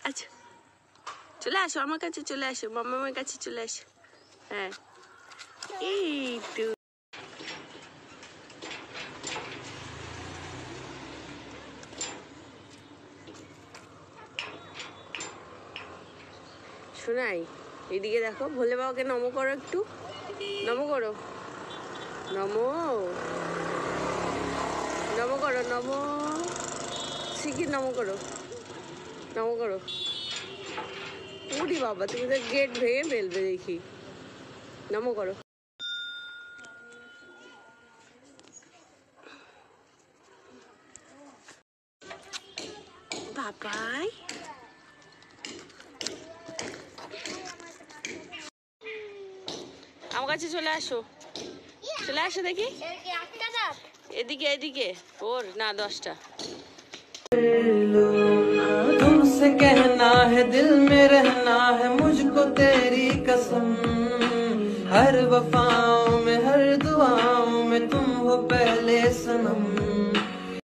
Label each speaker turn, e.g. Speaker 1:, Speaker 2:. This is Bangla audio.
Speaker 1: আচ্ছা চলে আসো আমার কাছে, চলে আসো মামার কাছে চলে আসো। হ্যাঁ এই তো শোনাই, এদিকে দেখো, ভোলে বাবাকে নমো করো, একটু নমো করো, নমো নমো করো, নমো শিগগির নমো করো, নমো করো। উরি বাবা, তুমি তো গেট ভেঙে ফেলবে দেখি, নমো করো। বাবাই আমার কাছে চলে আসো, চলে আসো দেখি, এদিকে এদিকে, ওর না 10টা।
Speaker 2: तुमसे कहना है दिल में रहना है मुझको तेरी कसम, हर वफाओं में हर दुआओं में तुम हो पहले सनम।